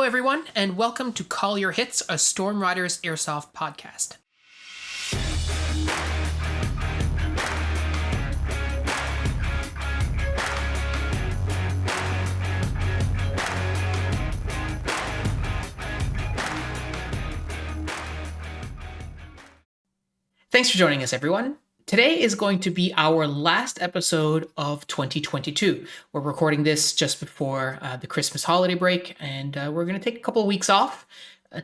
everyone, and welcome to Call Your Hits, a Storm Riders Airsoft podcast. Thanks for joining us, everyone. Today is going to be our last episode of 2022. We're recording this just before the Christmas holiday break, and we're going to take a couple of weeks off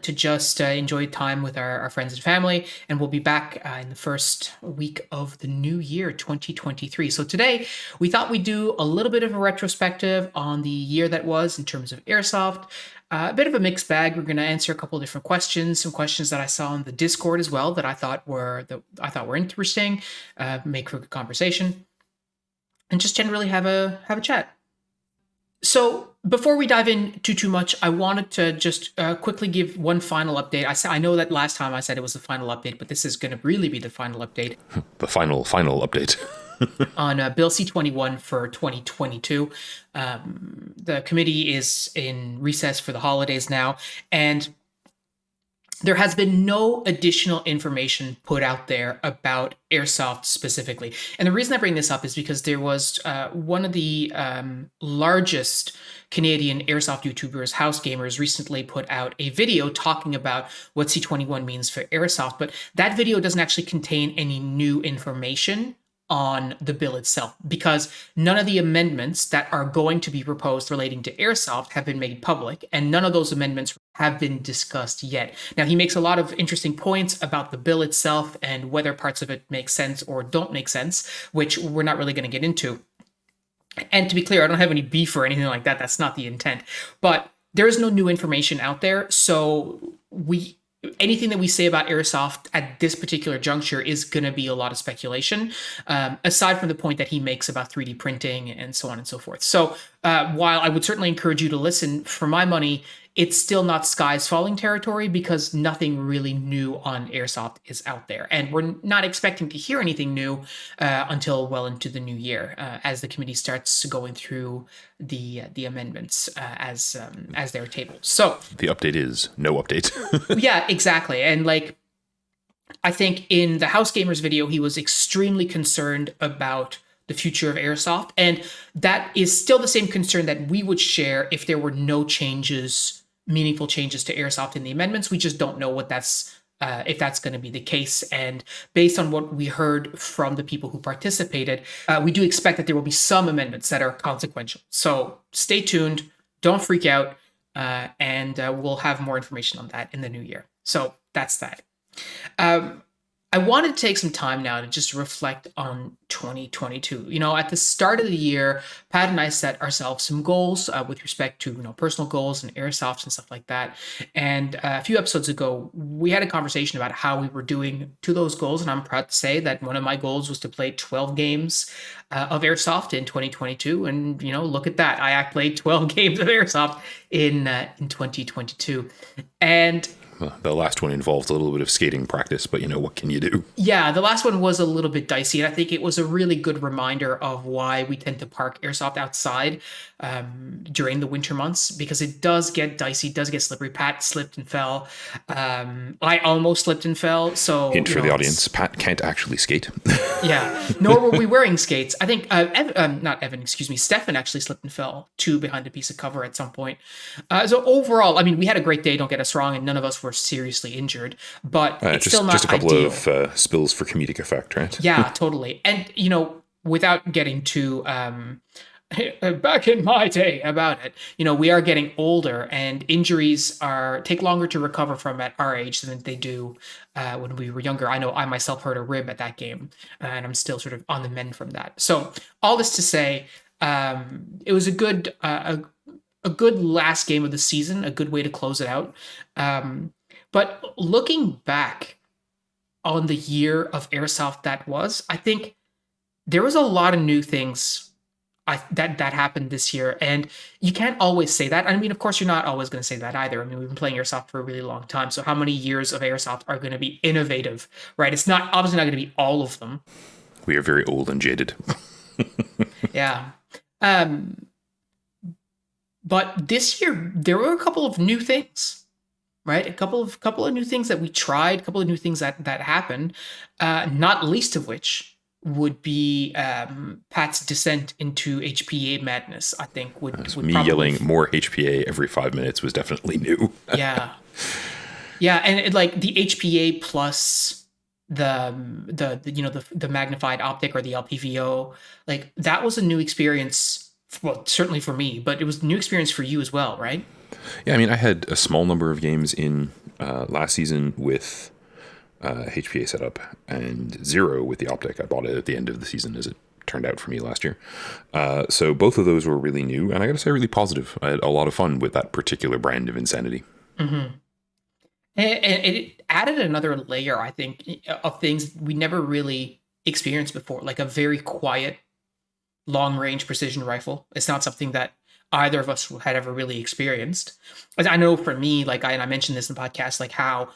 to just enjoy time with our friends and family, and we'll be back in the first week of the new year, 2023. So today, we thought we'd do a little bit of a retrospective on the year that was in terms of Airsoft. A bit of a mixed bag. We're going to answer a couple of different questions, some questions that I saw in the Discord as well that I thought were interesting, make for good conversation, and just generally have a chat. So before we dive into too much, I wanted to just quickly give one final update. I know that last time I said it was the final update, but this is going to really be the final update. The final update. On Bill C-21 for 2022. The committee is in recess for the holidays now, and there has been no additional information put out there about Airsoft specifically. And the reason I bring this up is because there was one of the largest Canadian Airsoft YouTubers, House Gamers, recently put out a video talking about what C-21 means for Airsoft, but that video doesn't actually contain any new information on the bill itself, because none of the amendments that are going to be proposed relating to Airsoft have been made public, and none of those amendments have been discussed yet. Now, he makes a lot of interesting points about the bill itself and whether parts of it make sense or don't make sense, which we're not really going to get into. And to be clear, I don't have any beef or anything like that. That's not the intent. But there is no new information out there, so anything that we say about Airsoft at this particular juncture is going to be a lot of speculation, aside from the point that he makes about 3D printing and so on and so forth. So while I would certainly encourage you to listen, for my money, it's still not skies falling territory because nothing really new on Airsoft is out there. And we're not expecting to hear anything new until well into the new year, as the committee starts going through the amendments as they're tabled. So the update is no update. Yeah, exactly. And I think in the House Gamers video, he was extremely concerned about the future of Airsoft. And that is still the same concern that we would share if there were no meaningful changes to Airsoft in the amendments. We just don't know what if that's going to be the case. And based on what we heard from the people who participated, we do expect that there will be some amendments that are consequential. So stay tuned, don't freak out, and we'll have more information on that in the new year. So that's that. I wanted to take some time now to just reflect on 2022. At the start of the year, Pat and I set ourselves some goals with respect to, personal goals and Airsoft and stuff like that. And a few episodes ago, we had a conversation about how we were doing to those goals. And I'm proud to say that one of my goals was to play 12 games of Airsoft in 2022. And, look at that. I played 12 games of Airsoft in 2022. And the last one involved a little bit of skating practice, but what can you do? Yeah, the last one was a little bit dicey, and I think it was a really good reminder of why we tend to park Airsoft outside during the winter months, because it does get dicey, does get slippery. Pat slipped and fell. I almost slipped and fell. So hint for the audience: Pat can't actually skate. Yeah, nor were we wearing skates. I think Stefan actually slipped and fell too behind a piece of cover at some point. So overall, we had a great day. Don't get us wrong, and none of us were seriously injured, but it's still not just a couple ideal. Of spills for comedic effect, right? Yeah, totally. And without getting too back in my day about it, we are getting older, and injuries take longer to recover from at our age than they do when we were younger. I know I myself hurt a rib at that game, and I'm still sort of on the mend from that. So all this to say, it was a good last game of the season, a good way to close it out. But looking back on the year of Airsoft that was, I think there was a lot of new things that happened this year. And you can't always say that. Of course, you're not always going to say that either. We've been playing Airsoft for a really long time. So how many years of Airsoft are going to be innovative, right? It's obviously not going to be all of them. We are very old and jaded. Yeah. But this year there were a couple of new things, right? A couple of new things that we tried, a couple of new things that happened. Not least of which would be Pat's descent into HPA madness. I think would Me probably yelling more HPA every 5 minutes was definitely new. yeah. Yeah, and like the HPA plus the magnified optic or the LPVO, like that was a new experience. Well, certainly for me, but it was a new experience for you as well, right? Yeah, I mean, I had a small number of games in last season with HPA setup and zero with the optic. I bought it at the end of the season, as it turned out for me last year. So both of those were really new, and I got to say, really positive. I had a lot of fun with that particular brand of insanity. Mm-hmm. And it added another layer, I think, of things we never really experienced before, like a very quiet, long range precision rifle. It's not something that either of us had ever really experienced. As I know for me, like I mentioned this in the podcast, like how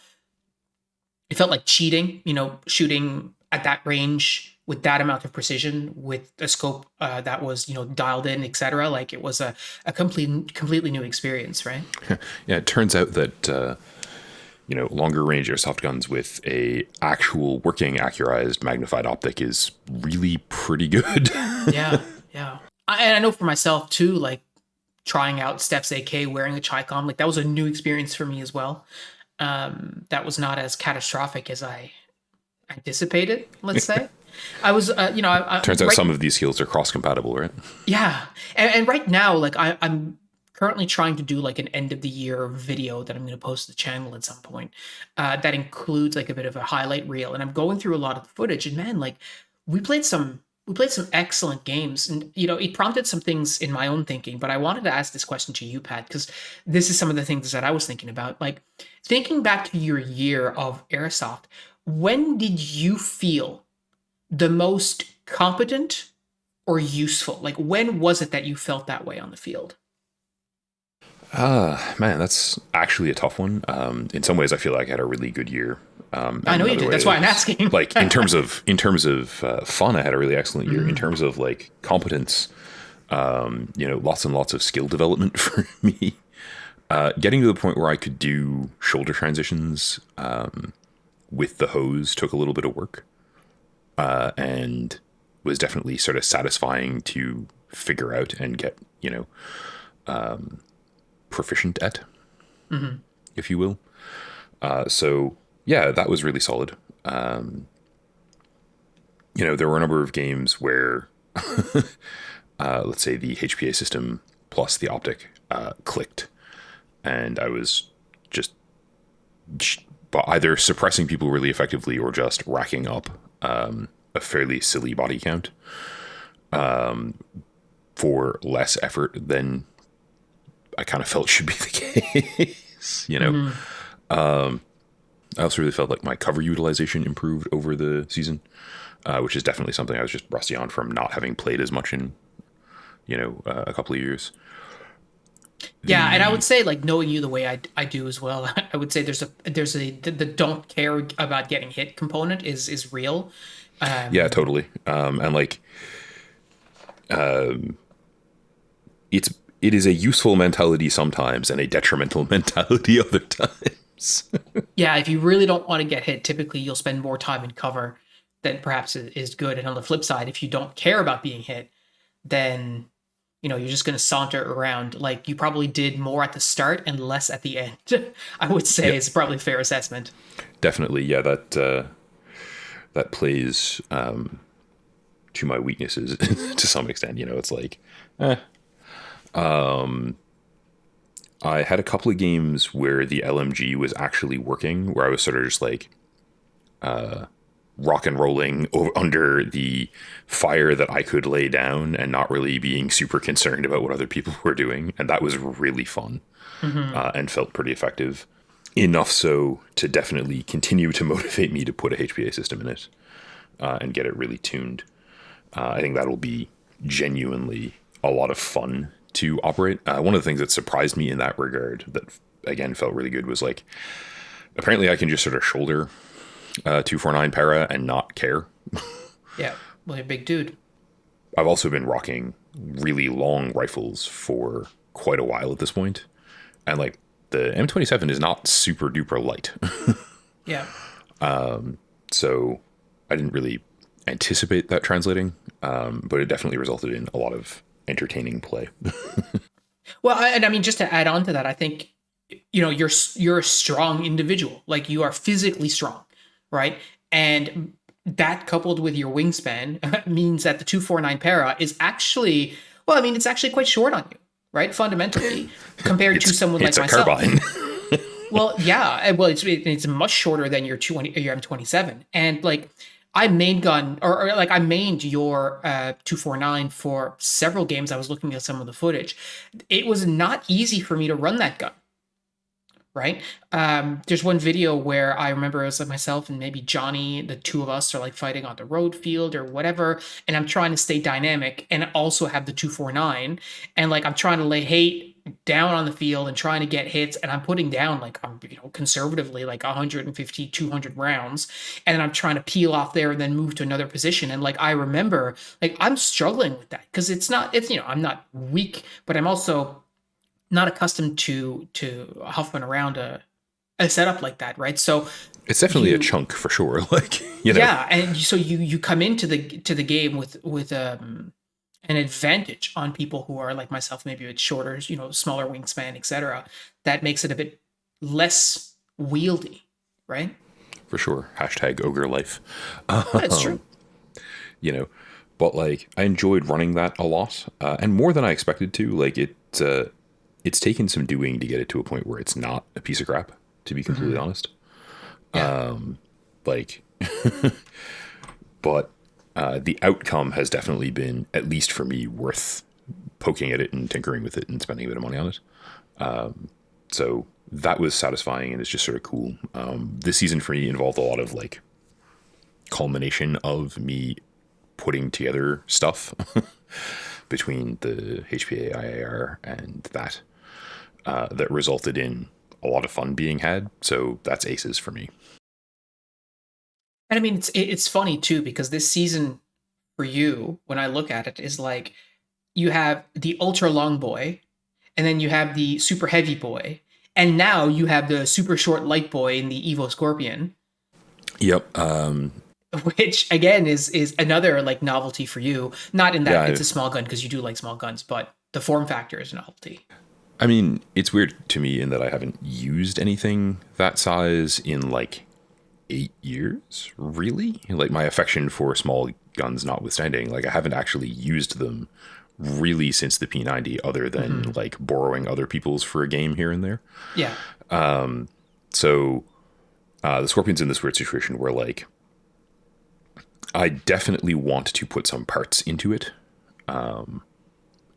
it felt like cheating, shooting at that range with that amount of precision with a scope that was, dialed in, etc. Like it was a completely new experience, right? Yeah, it turns out that longer range airsoft guns with a actual working accurized magnified optic is really pretty good. Yeah, yeah. And I know for myself too, like trying out Steph's AK wearing a Chicom, like that was a new experience for me as well. That was not as catastrophic as I anticipated, let's say. I was, Turns out right, some of these skills are cross compatible, right? yeah. And right now, like I'm currently trying to do like an end of the year video that I'm going to post to the channel at some point. That includes like a bit of a highlight reel, and I'm going through a lot of the footage. And man, like we played some excellent games, and it prompted some things in my own thinking. But I wanted to ask this question to you, Pat, because this is some of the things that I was thinking about. Like thinking back to your year of airsoft, when did you feel the most competent or useful? Like when was it that you felt that way on the field? Man, that's actually a tough one. In some ways, I feel like I had a really good year. I know you did. That's why I'm asking. Like in terms of fun, I had a really excellent year. In terms of like competence, lots and lots of skill development for me. Getting to the point where I could do shoulder transitions with the hose took a little bit of work, and was definitely sort of satisfying to figure out and get proficient at, if you will. So yeah, that was really solid. There were a number of games where, let's say the HPA system plus the optic clicked, and I was just either suppressing people really effectively or just racking up a fairly silly body count for less effort than I kind of felt should be the case, I also really felt like my cover utilization improved over the season, which is definitely something I was just rusty on from not having played as much in, a couple of years. Yeah, and I would say, like, knowing you the way I do as well, I would say the don't care about getting hit component is real. Yeah, totally. And like, it is a useful mentality sometimes and a detrimental mentality other times. Yeah, if you really don't want to get hit, typically you'll spend more time in cover than perhaps is good. And on the flip side, if you don't care about being hit, then you're just going to saunter around like you probably did more at the start and less at the end. I would say is probably a fair assessment. Definitely, yeah. That plays to my weaknesses to some extent. It's like, I had a couple of games where the LMG was actually working, where I was sort of just like rock and rolling under the fire that I could lay down and not really being super concerned about what other people were doing. And that was really fun and felt pretty effective. Enough so to definitely continue to motivate me to put a HPA system in it and get it really tuned. I think that'll be genuinely a lot of fun to operate. One of the things that surprised me in that regard that, again, felt really good was like, apparently I can just sort of shoulder 249 para and not care. Yeah, well, you're a big dude. I've also been rocking really long rifles for quite a while at this point, and like the M27 is not super duper light. Yeah. So I didn't really anticipate that translating, but it definitely resulted in a lot of entertaining play. Well, and I mean, just to add on to that, I think you're a strong individual. Like you are physically strong, right? And that coupled with your wingspan means that the 249 para is actually, well, I mean, it's actually quite short on you, right? Fundamentally, compared to someone like It's a myself. carbine. Well, yeah, well, it's much shorter than your M27, and like I main gun or like I mained your 249 for several games. I was looking at some of the footage. It was not easy for me to run that gun, right? There's one video where I remember it was like myself and maybe Johnny, the two of us are like fighting on the road field or whatever, and I'm trying to stay dynamic and also have the 249, and like I'm trying to lay hate down on the field and trying to get hits, and I'm putting down like I'm conservatively like 150 200 rounds, and then I'm trying to peel off there and then move to another position. And like I remember like I'm struggling with that because it's I'm not weak, but I'm also not accustomed to huffing around a setup like that, right? So It's definitely a you chunk for sure. Like, yeah, and so you come into the game with an advantage on people who are like myself, maybe with shorter, smaller wingspan, etc. That makes it a bit less wieldy, right? for sure. Hashtag ogre life. That's true. You know, but like I enjoyed running that a lot, and more than I expected to. Like it's taken some doing to get it to a point where it's not a piece of crap, to be completely honest. Yeah. Like, but the outcome has definitely been, at least for me, worth poking at it and tinkering with it and spending a bit of money on it. So that was satisfying and it's just sort of cool. This season for me involved a lot of like culmination of me putting together stuff between the HPA IAR and that that resulted in a lot of fun being had. So that's aces for me. And I mean, it's funny too because this season for you, when I look at it, is like you have the ultra long boy, and then you have the super heavy boy, and now you have the super short light boy in the Evo Scorpion, Yep. which again is another like novelty for you. Not in that Yeah. it's a small gun because you do like small guns, but the form factor is a novelty. I mean, it's weird to me in that I haven't used anything that size in like 8 years, really. Like my affection for small guns notwithstanding, like I haven't actually used them really since the P90, other than like borrowing other people's for a game here and there. Yeah. So the Scorpion's in this weird situation where like I definitely want to put some parts into it.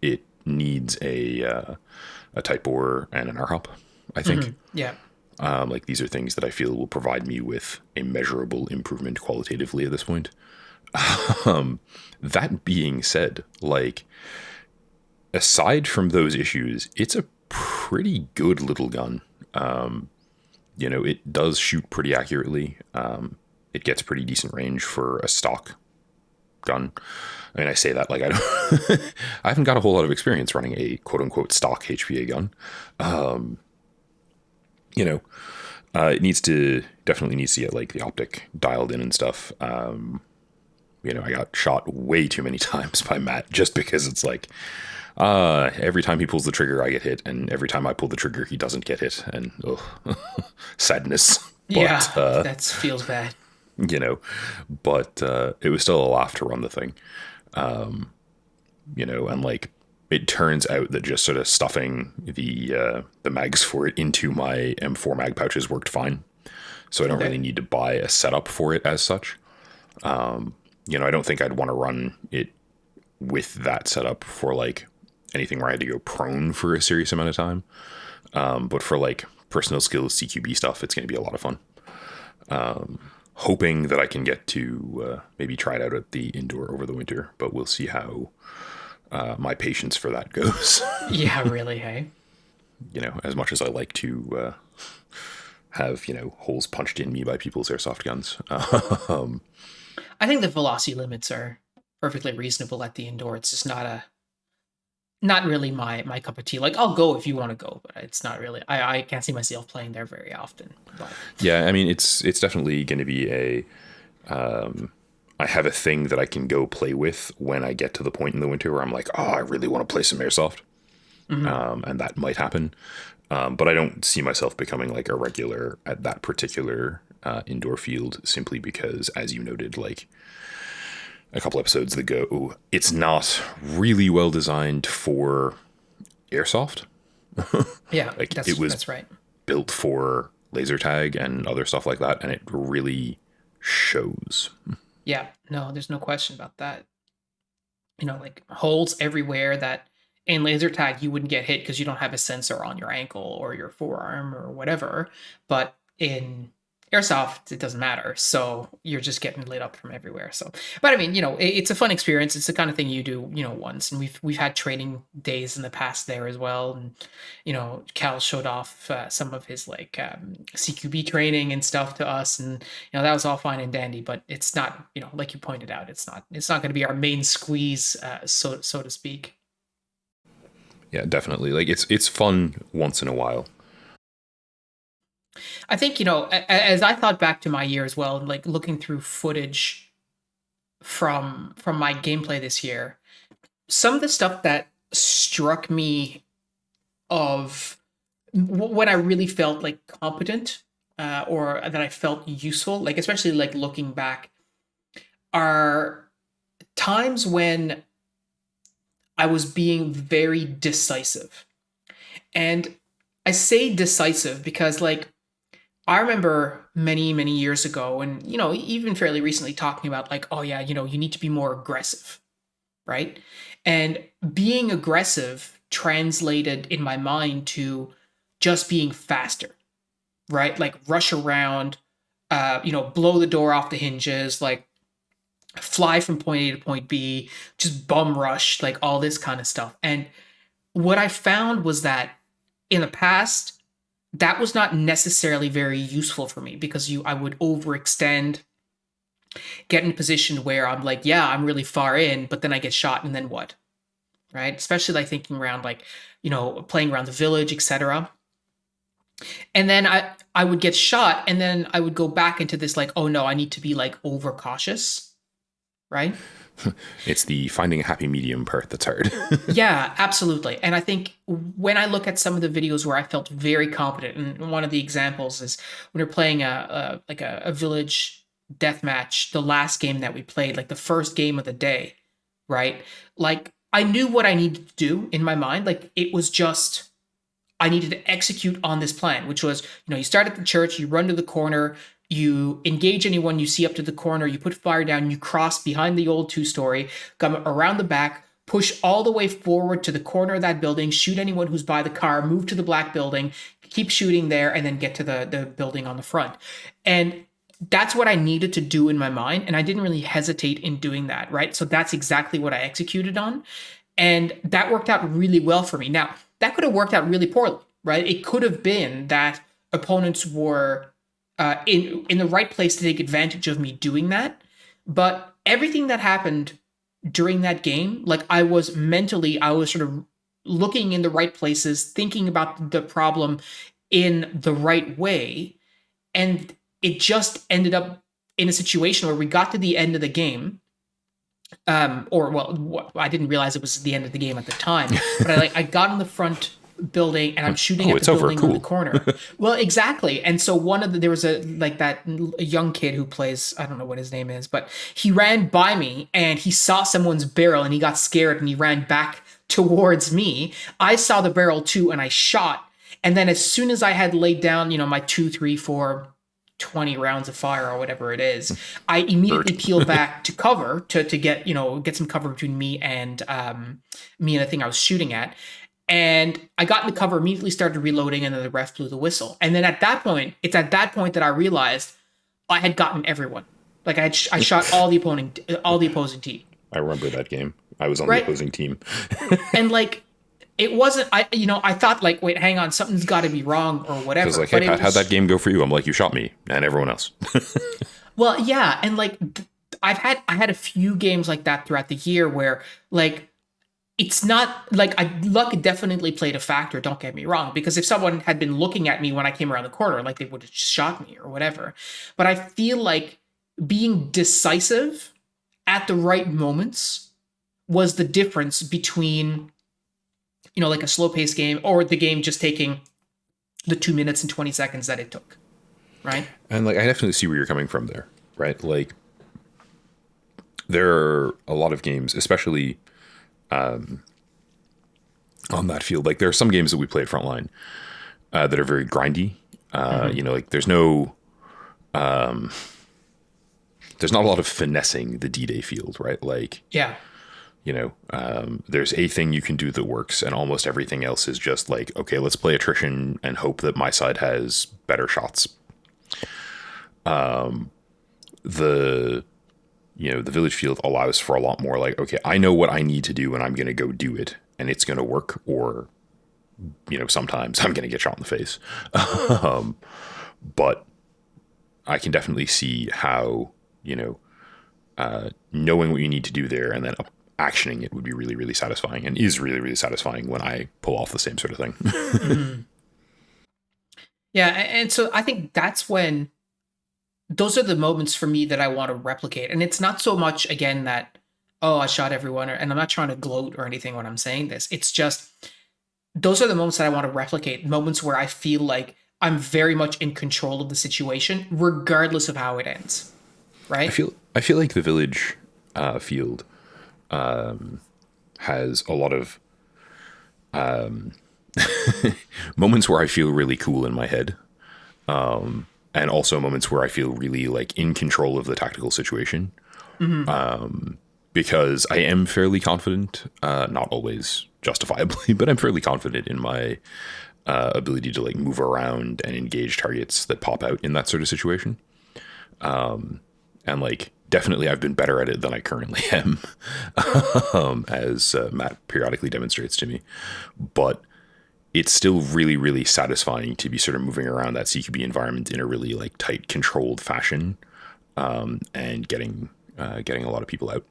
It needs a tight bore and an R-hop, I think. Yeah. Like these are things that I feel will provide me with a measurable improvement qualitatively at this point. That being said, like aside from those issues, it's a pretty good little gun. It does shoot pretty accurately. It gets pretty decent range for a stock gun. I mean, I say that like I don't, I haven't got a whole lot of experience running a quote unquote stock HPA gun. It definitely needs to get like the optic dialed in and stuff. I got shot way too many times by Matt just because it's like, every time he pulls the trigger, I get hit. And every time I pull the trigger, he doesn't get hit. And sadness. Yeah. That feels bad. But it was still a laugh to run the thing. And like it turns out that just sort of stuffing the mags for it into my M4 mag pouches worked fine. So I don't really need to buy a setup for it as such. I don't think I'd want to run it with that setup for like anything where I had to go prone for a serious amount of time. But for like personal skills, CQB stuff, it's going to be a lot of fun. Hoping that I can get to maybe try it out at the indoor over the winter, but we'll see how my patience for that goes. Yeah, really, hey? As much as I like to have, holes punched in me by people's airsoft guns. I think the velocity limits are perfectly reasonable at the indoor. It's just not not really my cup of tea. Like I'll go if you want to go, but it's not really. I can't see myself playing there very often. But Yeah, I mean, it's definitely going to be a. I have a thing that I can go play with when I get to the point in the winter where I'm like, oh, I really want to play some airsoft, mhm. and that might happen. But I don't see myself becoming like a regular at that particular indoor field simply because, as you noted, like a couple episodes ago, it's not really well designed for airsoft. Yeah, Like it that's was that's right. built for laser tag and other stuff like that, and it really shows. Yeah, no, there's no question about that. Like holes everywhere that in laser tag you wouldn't get hit because you don't have a sensor on your ankle or your forearm or whatever. But in airsoft, it doesn't matter. So you're just getting lit up from everywhere. So, but I mean, it's a fun experience. It's the kind of thing you do, once. And we've had training days in the past there as well. And Cal showed off some of his like CQB training and stuff to us, and that was all fine and dandy, but it's not, like you pointed out, it's not going to be our main squeeze, so to speak. Yeah, definitely. Like it's fun once in a while. I think, as I thought back to my year as well, like looking through footage from my gameplay this year, some of the stuff that struck me of when I really felt like competent, or that I felt useful, like especially like looking back, are times when I was being very decisive. And I say decisive because, like, I remember many, many years ago, and, even fairly recently talking about, like, oh, yeah, you need to be more aggressive, right? And being aggressive translated in my mind to just being faster, right? Like, rush around, blow the door off the hinges, like, fly from point A to point B, just bum rush, like all this kind of stuff. And what I found was that in the past, that was not necessarily very useful for me because I would overextend, get in a position where I'm like, yeah, I'm really far in, but then I get shot, and then what? Right? Especially like thinking around like, playing around the village, etc. And then I would get shot, and then I would go back into this like, oh no, I need to be like overcautious, right? It's the finding a happy medium part that's hard. Yeah, absolutely. And I think when I look at some of the videos where I felt very competent, and one of the examples is when we're playing a village death match, the last game that we played, like the first game of the day, right? Like I knew what I needed to do in my mind. Like it was just I needed to execute on this plan, which was, you start at the church, you run to the corner, you engage anyone you see up to the corner, you put fire down, you cross behind the old two-story, come around the back, push all the way forward to the corner of that building, shoot anyone who's by the car, move to the black building, keep shooting there, and then get to the building on the front. And that's what I needed to do in my mind. And I didn't really hesitate in doing that, right? So that's exactly what I executed on. And that worked out really well for me. Now, that could have worked out really poorly, right? It could have been that opponents were in the right place to take advantage of me doing that. But everything that happened during that game, like I was sort of looking in the right places, thinking about the problem in the right way. And it just ended up in a situation where we got to the end of the game, or well, I didn't realize it was the end of the game at the time, but I got in the front building and I'm shooting Oh, at it's the over. building on the Cool. corner. Well, exactly. And so there was a young kid who plays, I don't know what his name is, but he ran by me and he saw someone's barrel and he got scared and he ran back towards me. I saw the barrel too and I shot. And then as soon as I had laid down, my 2, 3, 4, 20 rounds of fire or whatever it is, I immediately peeled back to cover to get some cover between me and the thing I was shooting at. And I got in the cover, immediately started reloading, and then the ref blew the whistle. And then it's at that point that I realized I had gotten everyone. Like I shot all the opposing team. I remember that game. I was on the Right. opposing team. And like it wasn't I thought like, wait, hang on, something's got to be wrong or whatever. Because like, hey, But Pat, how'd that game go for you? I'm like, you shot me and everyone else. Well, yeah, and like I had a few games like that throughout the year where like it's not like luck definitely played a factor. Don't get me wrong, because if someone had been looking at me when I came around the corner, like they would have shot me or whatever. But I feel like being decisive at the right moments was the difference between, like a slow paced game or the game just taking the 2 minutes and 20 seconds that it took. Right. And like, I definitely see where you're coming from there, right? Like, there are a lot of games, especially on that field. Like, there are some games that we play at Frontline that are very grindy. Like there's not a lot of finessing the D-Day field, right? Like, Yeah. There's a thing you can do that works, and almost everything else is just like, okay, let's play attrition and hope that my side has better shots. The village field allows for a lot more like, okay, I know what I need to do and I'm going to go do it and it's going to work, or, sometimes I'm going to get shot in the face. But I can definitely see how, knowing what you need to do there and then actioning it would be really, really satisfying, and is really, really satisfying when I pull off the same sort of thing. Mm-hmm. Yeah. And so I think that's when those are the moments for me that I want to replicate. And it's not so much, again, that, oh, I shot everyone, and I'm not trying to gloat or anything when I'm saying this. It's just, those are the moments that I want to replicate, moments where I feel like I'm very much in control of the situation, regardless of how it ends. Right? I feel like the village field has a lot of moments where I feel really cool in my head. And also moments where I feel really like in control of the tactical situation. Mm-hmm. Because I am fairly confident, not always justifiably, but I'm fairly confident in my ability to like move around and engage targets that pop out in that sort of situation. And like, definitely I've been better at it than I currently am, as Matt periodically demonstrates to me. But it's still really, really satisfying to be sort of moving around that CQB environment in a really like tight, controlled fashion, and getting a lot of people out.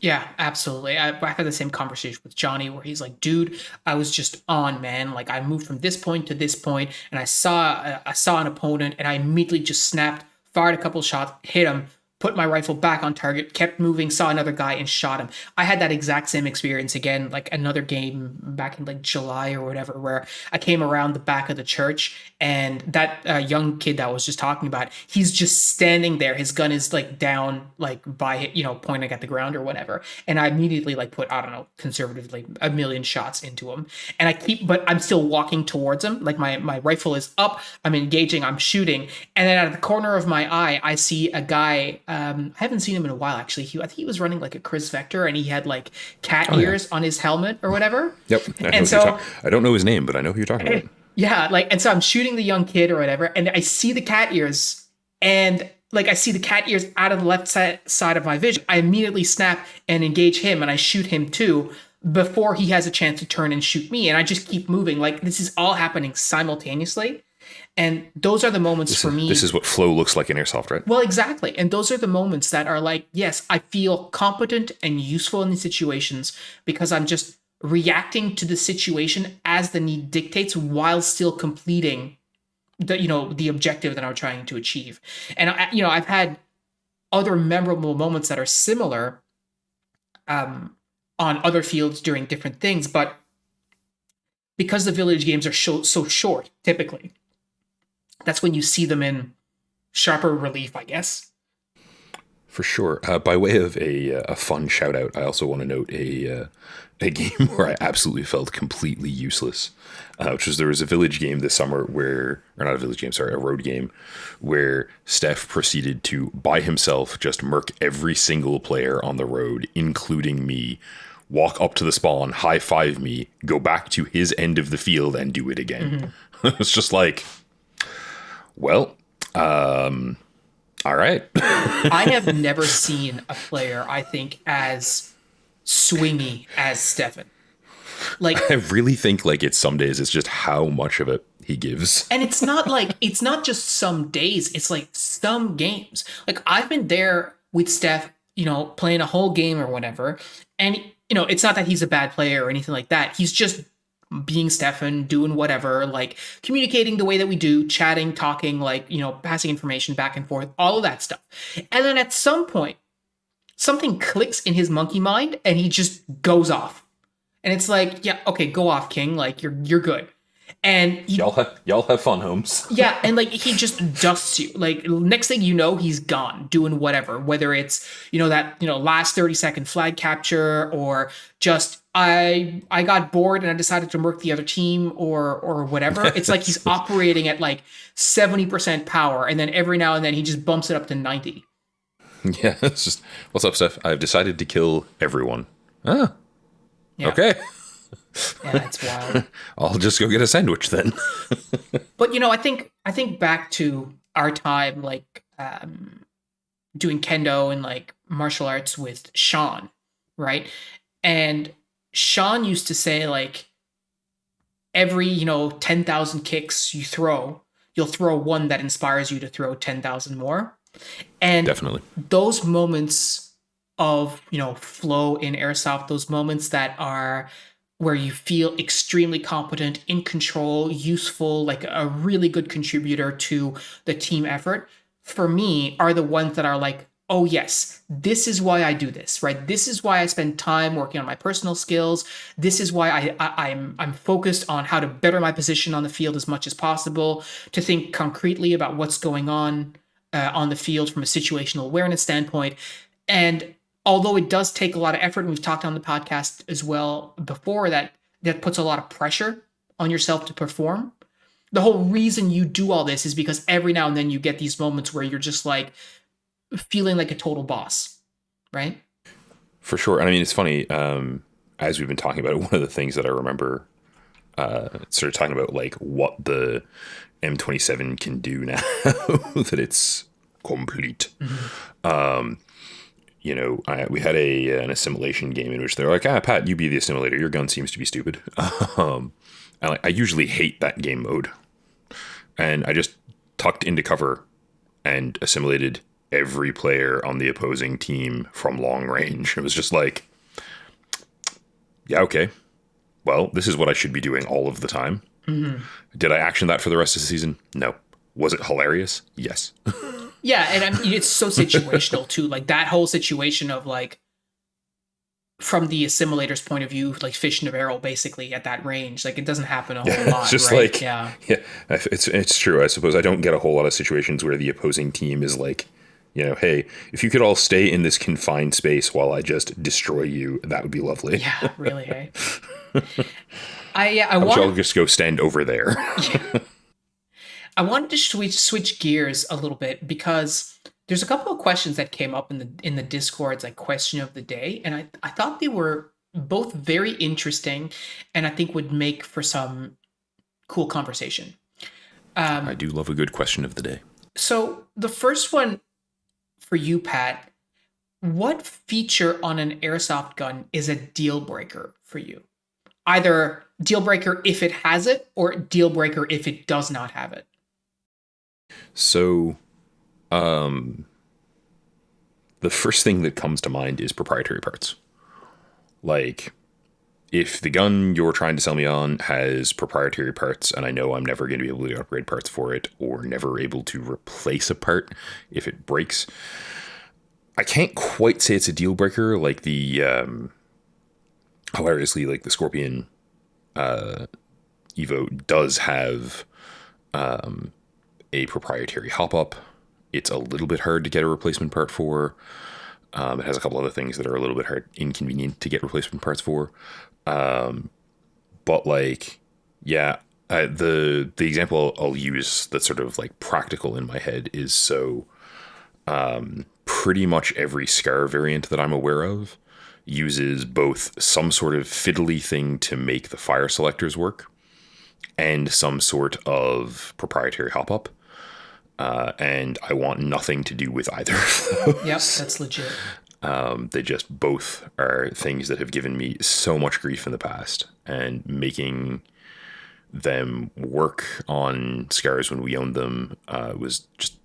Yeah, absolutely. I had the same conversation with Johnny where he's like, dude, I was just on, man. Like, I moved from this point to this point and I saw an opponent and I immediately just snapped, fired a couple shots, hit him, put my rifle back on target, kept moving, saw another guy and shot him. I had that exact same experience again, like another game back in like July or whatever, where I came around the back of the church and that young kid that I was just talking about, he's just standing there. His gun is like down, like by, pointing at the ground or whatever. And I immediately like put, I don't know, conservatively 1,000,000 shots into him. And but I'm still walking towards him. Like my rifle is up, I'm engaging, I'm shooting. And then out of the corner of my eye, I see a guy, I haven't seen him in a while, actually. I think he was running like a Chris Vector and he had like cat ears on his helmet or whatever. Yep. I don't know his name, but I know who you're talking about. Yeah. And so I'm shooting the young kid or whatever. And I see the cat ears and like I see the cat ears out of the left side of my vision. I immediately snap and engage him and I shoot him too before he has a chance to turn and shoot me. And I just keep moving. Like this is all happening simultaneously. And those are the moments for me. This is what flow looks like in airsoft, right? Well, exactly. And those are the moments that are like, yes, I feel competent and useful in these situations because I'm just reacting to the situation as the need dictates while still completing the objective that I'm trying to achieve. And I've had other memorable moments that are similar on other fields during different things, but because the village games are so short, typically, that's when you see them in sharper relief, I guess. For sure. By way of a fun shout out, I also want to note a game where I absolutely felt completely useless, which was there was a village game this summer or not a village game, sorry, a road game where Steph proceeded to, by himself, just murk every single player on the road, including me, walk up to the spawn, high five me, go back to his end of the field and do it again. Mm-hmm. It's just like, well, all right. I have never seen a player, I think, as swingy as Stefan. Like, I really think like some days it's just how much of it he gives. And it's not just some days, it's like some games. Like I've been there with Steph, playing a whole game or whatever. And it's not that he's a bad player or anything like that. He's just being Stefan, doing whatever, like communicating the way that we do, chatting, talking, like, passing information back and forth, all of that stuff. And then at some point, something clicks in his monkey mind and he just goes off. And it's like, yeah, okay, go off, King. Like, you're good. And y'all have fun, Holmes. yeah, and like he just dusts you. Like next thing you know, he's gone doing whatever. Whether it's that last 30-second flag capture, or just I got bored and I decided to murk the other team, or whatever. It's like he's operating at like 70% power, and then every now and then he just bumps it up to 90. Yeah, it's just, what's up, Steph? I've decided to kill everyone. Ah, Yeah. okay. Yeah, it's wild. I'll just go get a sandwich then. But I think back to our time, like doing kendo and like martial arts with Sean, right? And Sean used to say, like, every 10,000 kicks you throw, you'll throw one that inspires you to throw 10,000 more. And Definitely. those moments of flow in airsoft, those moments that are where you feel extremely competent, in control, useful, like a really good contributor to the team effort, for me, are the ones that are like, oh yes, this is why I do this, right? This is why I spend time working on my personal skills. This is why I'm focused on how to better my position on the field as much as possible, to think concretely about what's going on the field from a situational awareness standpoint. And although it does take a lot of effort, and we've talked on the podcast as well before, that puts a lot of pressure on yourself to perform. The whole reason you do all this is because every now and then you get these moments where you're just like feeling like a total boss, right? For sure. And I mean, it's funny, as we've been talking about it, one of the things that I remember sort of talking about, like, what the M27 can do now that it's complete. Mm-hmm. We had an assimilation game in which they're like, Pat, you be the assimilator. Your gun seems to be stupid. And I usually hate that game mode. And I just tucked into cover and assimilated every player on the opposing team from long range. It was just like, yeah, okay. Well, this is what I should be doing all of the time. Mm-hmm. Did I action that for the rest of the season? No. Was it hilarious? Yes. Yeah, and I mean, it's so situational too. Like that whole situation of like, from the assimilator's point of view, like fish in a barrel, basically at that range. Like it doesn't happen a whole lot. It's just right? like, yeah, it's true. I suppose I don't get a whole lot of situations where the opposing team is like, hey, if you could all stay in this confined space while I just destroy you, that would be lovely. Yeah, really. Hey, I wish I'll just go stand over there. Yeah. I wanted to switch gears a little bit, because there's a couple of questions that came up in the Discord's like question of the day, and I thought they were both very interesting, and I think would make for some cool conversation. I do love a good question of the day. So the first one for you, Pat, what feature on an airsoft gun is a deal breaker for you? Either deal breaker if it has it, or deal breaker if it does not have it. So, the first thing that comes to mind is proprietary parts. Like, if the gun you're trying to sell me on has proprietary parts, and I know I'm never going to be able to upgrade parts for it, or never able to replace a part if it breaks, I can't quite say it's a deal breaker. Like the, hilariously, like the Scorpion Evo does have a proprietary hop-up. It's a little bit hard to get a replacement part for. It has a couple other things that are a little bit inconvenient to get replacement parts for. But like, yeah, the example I'll use that's sort of like practical in my head is, so pretty much every SCAR variant that I'm aware of uses both some sort of fiddly thing to make the fire selectors work and some sort of proprietary hop-up. And I want nothing to do with either of those. Yep, that's legit. They just both are things that have given me so much grief in the past, and making them work on SCARs when we owned them was just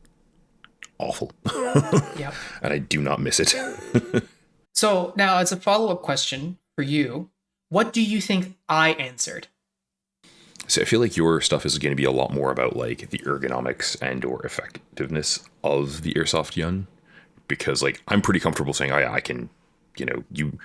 awful. Yep. And I do not miss it. So now, as a follow-up question for you. What do you think I answered? So I feel like your stuff is going to be a lot more about like the ergonomics and or effectiveness of the airsoft gun, because like I'm pretty comfortable saying I can, you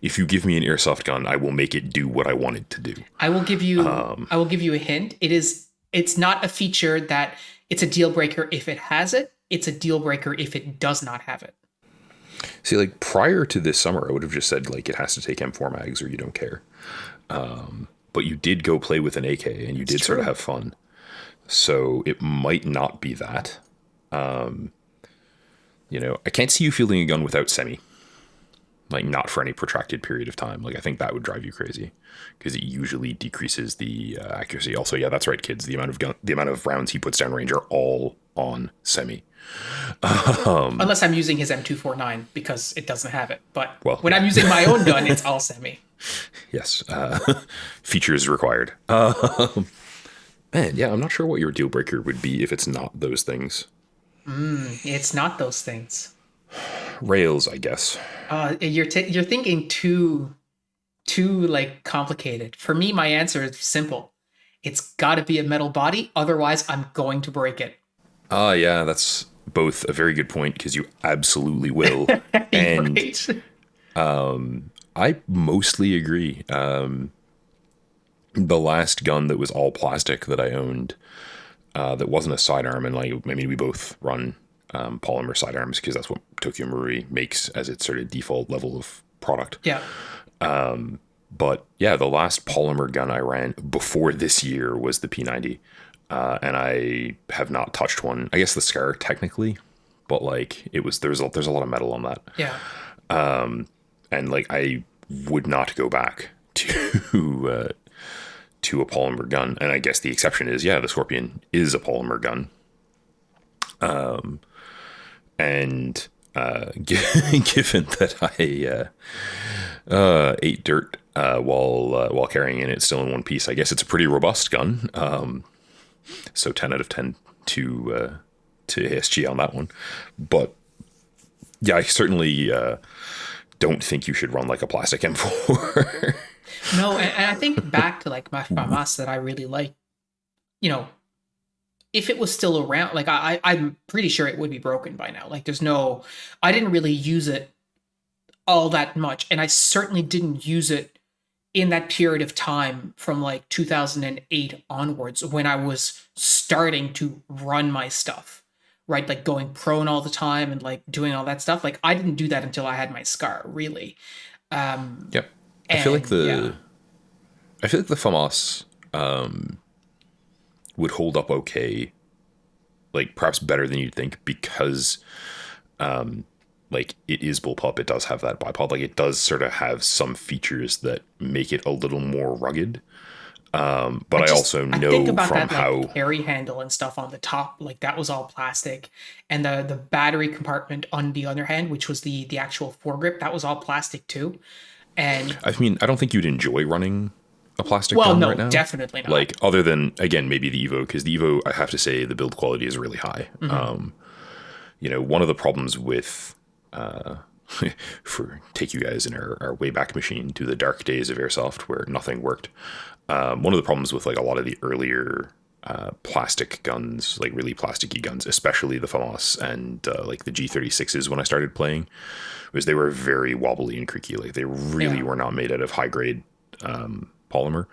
if you give me an airsoft gun, I will make it do what I want it to do. I will give you a hint. It's not a feature that it's a deal breaker if it has it. It's a deal breaker if it does not have it. See, like prior to this summer, I would have just said like it has to take M4 mags or you don't care. But you did go play with an AK and you did sort of have fun. So it might not be that. I can't see you fielding a gun without semi. Like not for any protracted period of time. Like I think that would drive you crazy because it usually decreases the accuracy. Also, yeah, that's right, kids. The amount of rounds he puts down range are all on semi. Unless I'm using his M249 because it doesn't have it. But well, when I'm using my own gun, it's all semi. Yes, features required. Man, yeah, I'm not sure what your deal breaker would be if it's not those things. It's not those things. Rails, I guess. You're thinking too like complicated. For me, my answer is simple. It's got to be a metal body, otherwise I'm going to break it. Yeah, that's both a very good point because you absolutely will, and Right. I mostly agree. The last gun that was all plastic that I owned, that wasn't a sidearm, and like I mean, we both run polymer sidearms because that's what Tokyo Marui makes as its sort of default level of product. Yeah. But yeah, the last polymer gun I ran before this year was the P90, and I have not touched one. I guess the Scar technically, but like there's a lot of metal on that. Yeah. And like I would not go back to to a polymer gun. And I guess the exception is the Scorpion is a polymer gun. And given that I ate dirt while carrying it still in one piece, I guess it's a pretty robust gun. So 10 out of 10 to ASG on that one. But yeah, I certainly don't think you should run like a plastic M4. No, and I think back to like my FAMAS that I really like, if it was still around, like I'm pretty sure it would be broken by now. Like I didn't really use it all that much. And I certainly didn't use it in that period of time from like 2008 onwards when I was starting to run my stuff, right? Like going prone all the time and like doing all that stuff. Like I didn't do that until I had my Scar, really. Yep. I feel like the FAMAS would hold up okay, like perhaps better than you'd think because like it is bullpup. It does have that bipod. Like it does sort of have some features that make it a little more rugged. But I also know think about from that, how like, carry handle and stuff on the top, like that was all plastic, and the battery compartment on the other hand, which was the actual foregrip, that was all plastic too. And I mean, I don't think you'd enjoy running a plastic well, gun no, right now. definitely not. Like other than again maybe the Evo, because the Evo, I have to say the build quality is really high. One of the problems with for take you guys in our Wayback Machine to the dark days of airsoft where nothing worked. One of the problems with like a lot of the earlier plastic guns, like really plasticky guns, especially the FAMAS and like the G36s when I started playing, was they were very wobbly and creaky. Like they really were not made out of high grade polymer,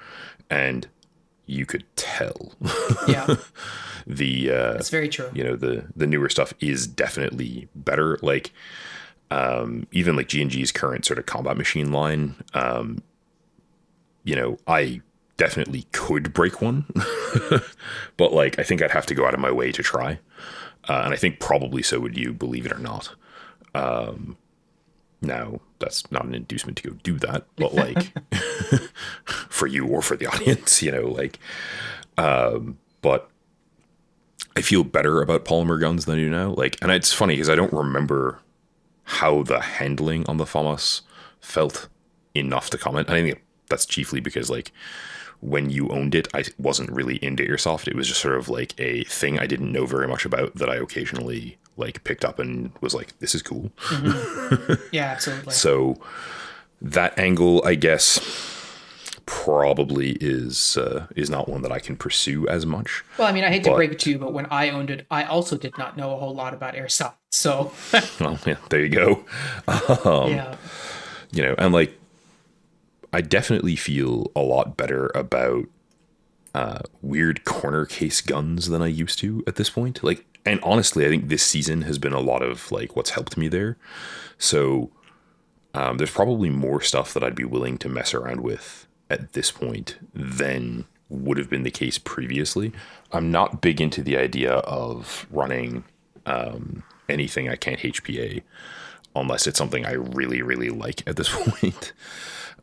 and you could tell. Yeah. It's very true. The newer stuff is definitely better. Like even like G&G's current sort of combat machine line, I definitely could break one, but like I think I'd have to go out of my way to try, and I think probably so would you, believe it or not. Now that's not an inducement to go do that, but like for you or for the audience, but I feel better about polymer guns than I do now. Like, and it's funny because I don't remember how the handling on the FAMAS felt enough to comment. I think that's chiefly because like when you owned it, I wasn't really into airsoft. It was just sort of like a thing I didn't know very much about that I occasionally like picked up and was like, this is cool. Yeah, absolutely. So that angle, I guess, probably is not one that I can pursue as much. Well, I mean, I hate to break it But to you, but when I owned it, I also did not know a whole lot about airsoft. So, well, yeah, there you go. yeah. And like I definitely feel a lot better about weird corner case guns than I used to at this point. Like, and honestly, I think this season has been a lot of like what's helped me there. So there's probably more stuff that I'd be willing to mess around with at this point than would have been the case previously. I'm not big into the idea of running anything I can't HPA unless it's something I really, really like at this point.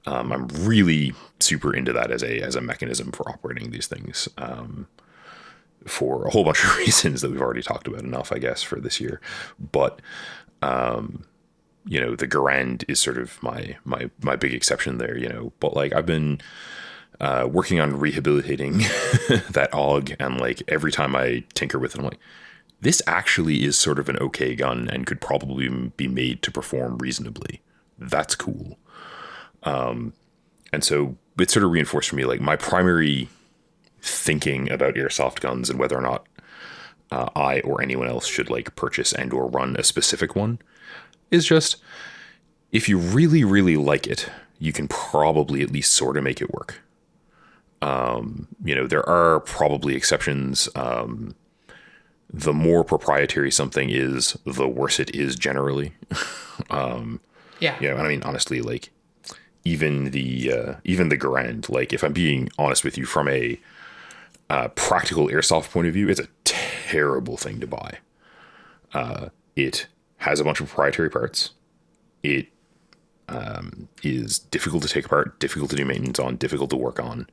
I'm really super into that as a mechanism for operating these things for a whole bunch of reasons that we've already talked about enough, I guess, for this year. But the Garand is sort of my big exception there. But like I've been working on rehabilitating that AUG, and like every time I tinker with it, I'm like, this actually is sort of an okay gun and could probably be made to perform reasonably. That's cool. And so it sort of reinforced for me, like my primary thinking about airsoft guns and whether or not I or anyone else should like purchase and or run a specific one is just, if you really, really like it, you can probably at least sort of make it work. There are probably exceptions. The more proprietary something is, the worse it is generally. Yeah. And I mean, honestly, like even the Garand, like if I'm being honest with you, from a practical airsoft point of view, it's a terrible thing to buy. It has a bunch of proprietary parts. It is difficult to take apart, difficult to do maintenance on, difficult to work on.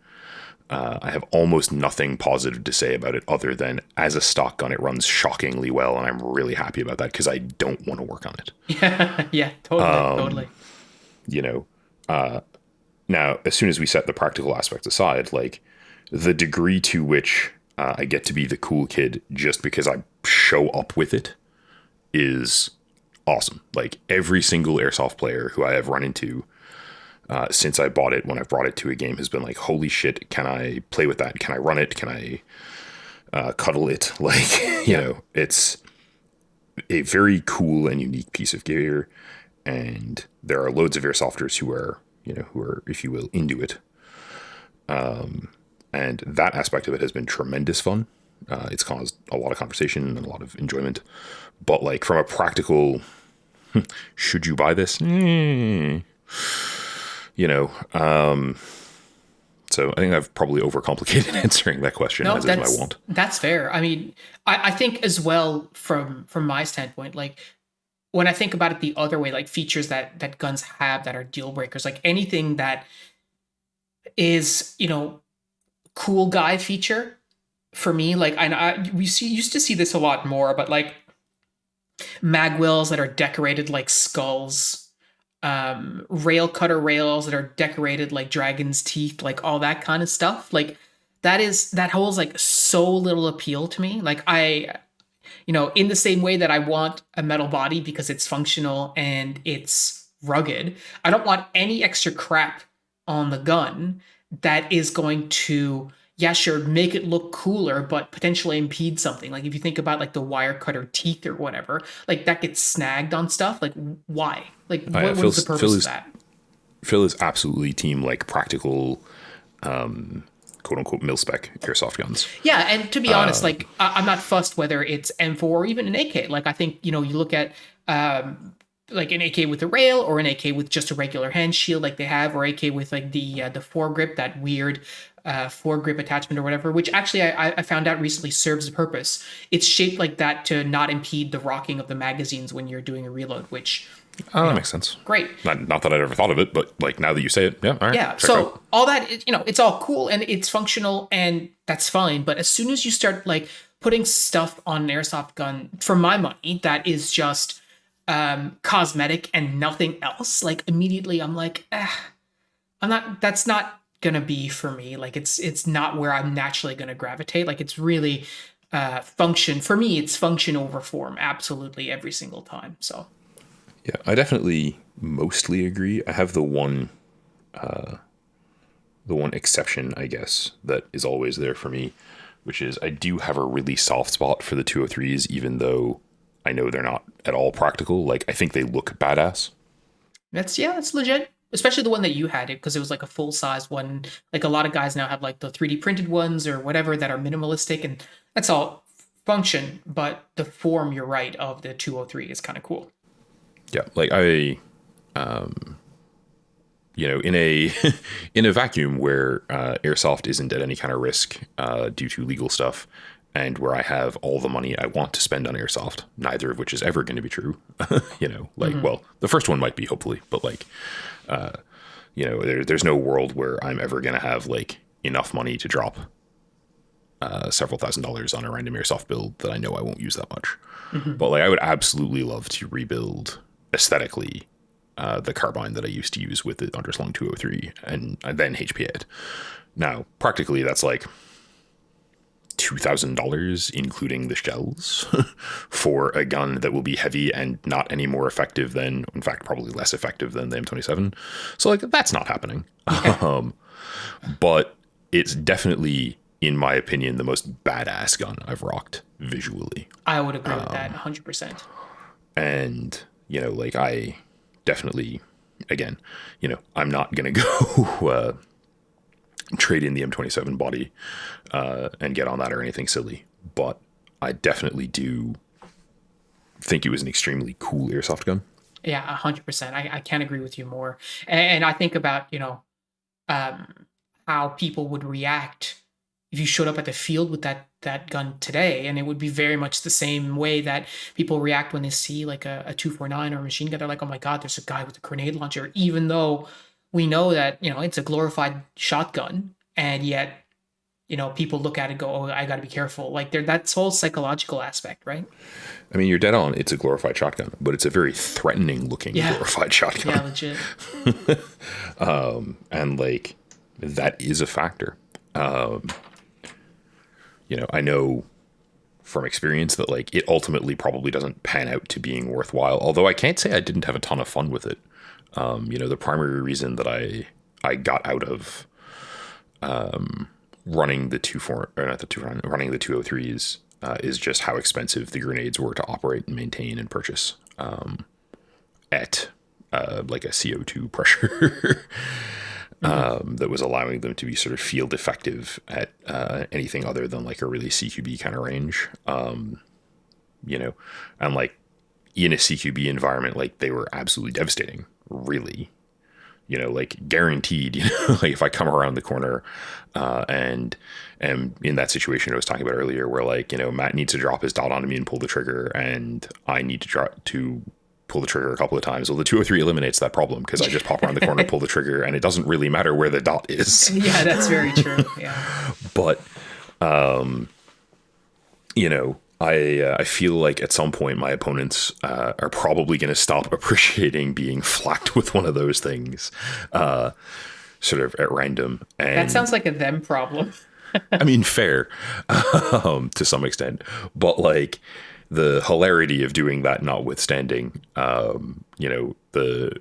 I have almost nothing positive to say about it other than as a stock gun, it runs shockingly well, and I'm really happy about that because I don't want to work on it. Yeah. Yeah. Totally. Totally. You know, now, as soon as we set the practical aspects aside, like the degree to which I get to be the cool kid just because I show up with it is awesome. Like every single airsoft player who I have run into since I bought it, when I've brought it to a game, has been like, holy shit, can I play with that? Can I run it? Can I cuddle it? Like, it's a very cool and unique piece of gear. And there are loads of airsofters who are, if you will, into it. And that aspect of it has been tremendous fun. It's caused a lot of conversation and a lot of enjoyment. But like from a practical, should you buy this? So I think I've probably overcomplicated answering that question, No, as is my want. that's fair. I mean, I think as well from my standpoint, like when I think about it the other way, like features that guns have that are deal breakers, like anything that is, cool guy feature for me, like used to see this a lot more, but like mag wells that are decorated like skulls, rail cutter rails that are decorated like dragon's teeth, like all that kind of stuff. Like that holds like so little appeal to me. Like in the same way that I want a metal body because it's functional and it's rugged, I don't want any extra crap on the gun that is going to, yeah, sure, make it look cooler, but potentially impede something. Like if you think about like the wire cutter teeth or whatever, like that gets snagged on stuff. Like why? Like what is the purpose of that? Phil is absolutely team like practical, quote unquote mil spec airsoft guns. Yeah, and to be honest, like I'm not fussed whether it's M4 or even an AK. Like I think you look at like an AK with a rail or an AK with just a regular hand shield like they have, or AK with like the foregrip, that weird foregrip attachment or whatever, which actually I found out recently serves a purpose. It's shaped like that to not impede the rocking of the magazines when you're doing a reload, which that makes sense. Great. Not that I'd ever thought of it, but like now that you say it, yeah, all right. Yeah. So all that, it's all cool and it's functional and that's fine. But as soon as you start like putting stuff on an airsoft gun, for my money, that is just cosmetic and nothing else, like immediately I'm like, that's not gonna be for me. Like it's not where I'm naturally gonna gravitate. Like it's really function for me. It's function over form, absolutely every single time. So Yeah, I definitely mostly agree. I have the one exception, I guess, that is always there for me, which is I do have a really soft spot for the 203s, even though I know they're not at all practical. Like, I think they look badass. That's legit. Especially the one that you had it because it was like a full size one. Like a lot of guys now have like the 3D printed ones or whatever that are minimalistic, and that's all function. But the form, you're right, of the 203 is kind of cool. Yeah, like in a in a vacuum where airsoft isn't at any kind of risk due to legal stuff, and where I have all the money I want to spend on airsoft, neither of which is ever going to be true. Well, the first one might be, hopefully, but there's no world where I'm ever going to have like enough money to drop several $1,000s on a random airsoft build that I know I won't use that much. But like, I would absolutely love to rebuild aesthetically the carbine that I used to use with the underslung 203 and then HPA it. Now, practically, that's like $2,000, including the shells, for a gun that will be heavy and not any more effective than, in fact, probably less effective than the M27. So, like, that's not happening. But it's definitely, in my opinion, the most badass gun I've rocked visually. I would agree with that 100%. And, I definitely, again, I'm not going to go trade in the M27 body and get on that or anything silly. But I definitely do think it was an extremely cool airsoft gun. Yeah, 100%. I can't agree with you more. And I think about, how people would react if you showed up at the field with that gun today, and it would be very much the same way that people react when they see like a 249 or a machine gun. They're like, oh my god, there's a guy with a grenade launcher, even though we know that it's a glorified shotgun, and yet people look at it and go, oh, I got to be careful. Like that's whole psychological aspect, right? I mean, you're dead on. It's a glorified shotgun, but it's a very threatening looking glorified shotgun. Yeah, legit. And like, that is a factor. I know from experience that like it ultimately probably doesn't pan out to being worthwhile. Although I can't say I didn't have a ton of fun with it. The primary reason that I got out of running the running the 203s is just how expensive the grenades were to operate and maintain and purchase at like a CO2 pressure. That was allowing them to be sort of field effective at anything other than like a really CQB kind of range. And like in a CQB environment, like they were absolutely devastating, really. Like guaranteed, like if I come around the corner and am in that situation I was talking about earlier where like, Matt needs to drop his dot onto me and pull the trigger, and I need to pull the trigger a couple of times. Well, the 203 eliminates that problem because I just pop around the corner, pull the trigger, and it doesn't really matter where the dot is. Yeah, that's very true. Yeah. But, I feel like at some point my opponents are probably going to stop appreciating being flacked with one of those things sort of at random. And that sounds like a them problem. I mean, fair to some extent, but like, the hilarity of doing that notwithstanding, the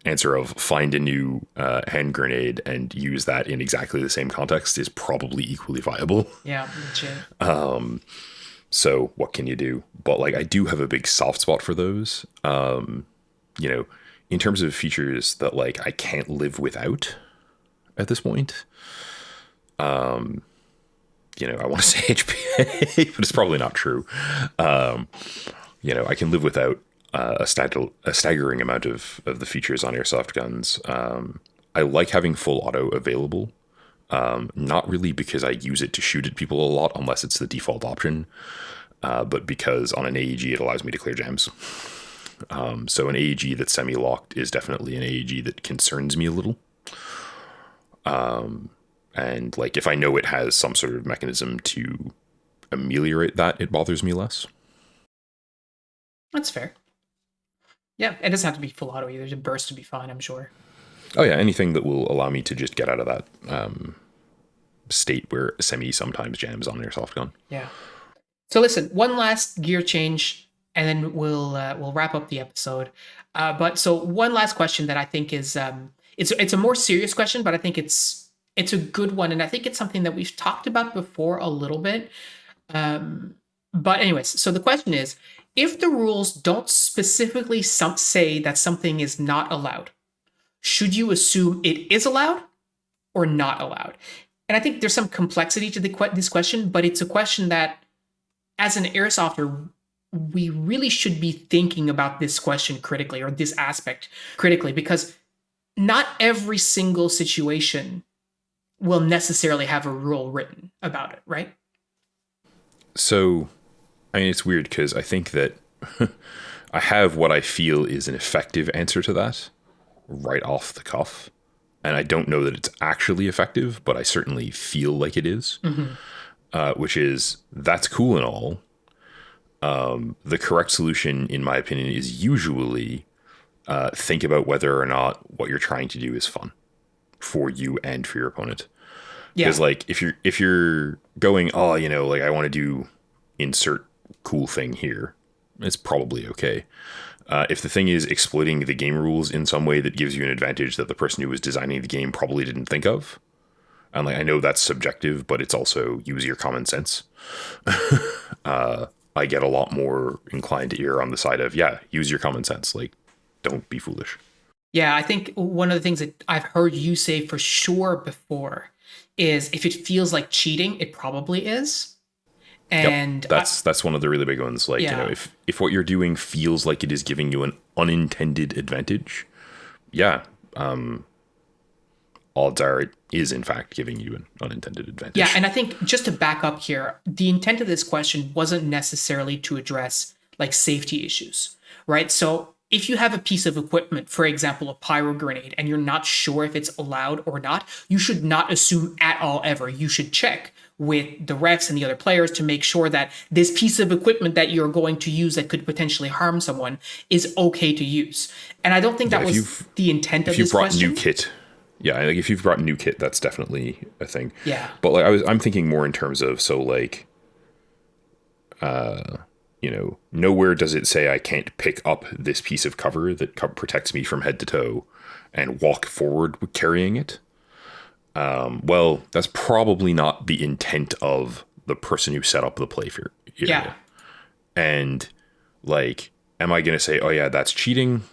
answer of find a new hand grenade and use that in exactly the same context is probably equally viable. Yeah, legit. So what can you do? But like, I do have a big soft spot for those, in terms of features that like I can't live without at this point. I want to say HPA, but it's probably not true. I can live without a staggering amount of the features on airsoft guns. I like having full auto available, not really because I use it to shoot at people a lot, unless it's the default option, but because on an AEG it allows me to clear jams. So an AEG that's semi-locked is definitely an AEG that concerns me a little. And like, if I know it has some sort of mechanism to ameliorate that, it bothers me less. That's fair. Yeah, it doesn't have to be full auto either. Just burst to be fine, I'm sure. Oh yeah, anything that will allow me to just get out of that state where semi sometimes jams on an airsoft gun. Yeah. So listen, one last gear change and then we'll wrap up the episode. But so one last question that I think is it's a more serious question, but I think it's a good one, and I think it's something that we've talked about before a little bit. But anyways, so the question is, if the rules don't specifically say that something is not allowed, should you assume it is allowed or not allowed? And I think there's some complexity to this question, but it's a question that, as an airsofter, we really should be thinking about this question critically, or this aspect critically, because not every single situation will necessarily have a rule written about it, right? So, I mean, it's weird because I think that I have what I feel is an effective answer to that right off the cuff. And I don't know that it's actually effective, but I certainly feel like it is, which is, that's cool and all. The correct solution, in my opinion, is usually think about whether or not what you're trying to do is fun for you and for your opponent. Yeah. Because like if you're going, oh, you know, like I want to do insert cool thing here, it's probably okay. If the thing is exploiting the game rules in some way that gives you an advantage that the person who was designing the game probably didn't think of, and like I know that's subjective, but it's also use your common sense. I get a lot more inclined to err on the side of, yeah, use your common sense. Like, don't be foolish. Yeah, I think one of the things that I've heard you say for sure before is, if it feels like cheating, it probably is. And yep, that's one of the really big ones. Like, yeah. You know, if what you're doing feels like it is giving you an unintended advantage, yeah, odds are it is in fact giving you an unintended advantage. Yeah, and I think just to back up here, the intent of this question wasn't necessarily to address like safety issues, right? So if you have a piece of equipment, for example, a pyro grenade, and you're not sure if it's allowed or not, you should not assume at all ever. You should check with the refs and the other players to make sure that this piece of equipment that you're going to use that could potentially harm someone is okay to use. And I don't think that was the intent of this question. If you brought new kit, yeah, like if you've brought new kit, that's definitely a thing. Yeah. But like I'm thinking more in terms of, so like, you know, nowhere does it say I can't pick up this piece of cover that protects me from head to toe and walk forward with carrying it. Well, that's probably not the intent of the person who set up the play area. Yeah. And like, am I going to say, oh yeah, that's cheating?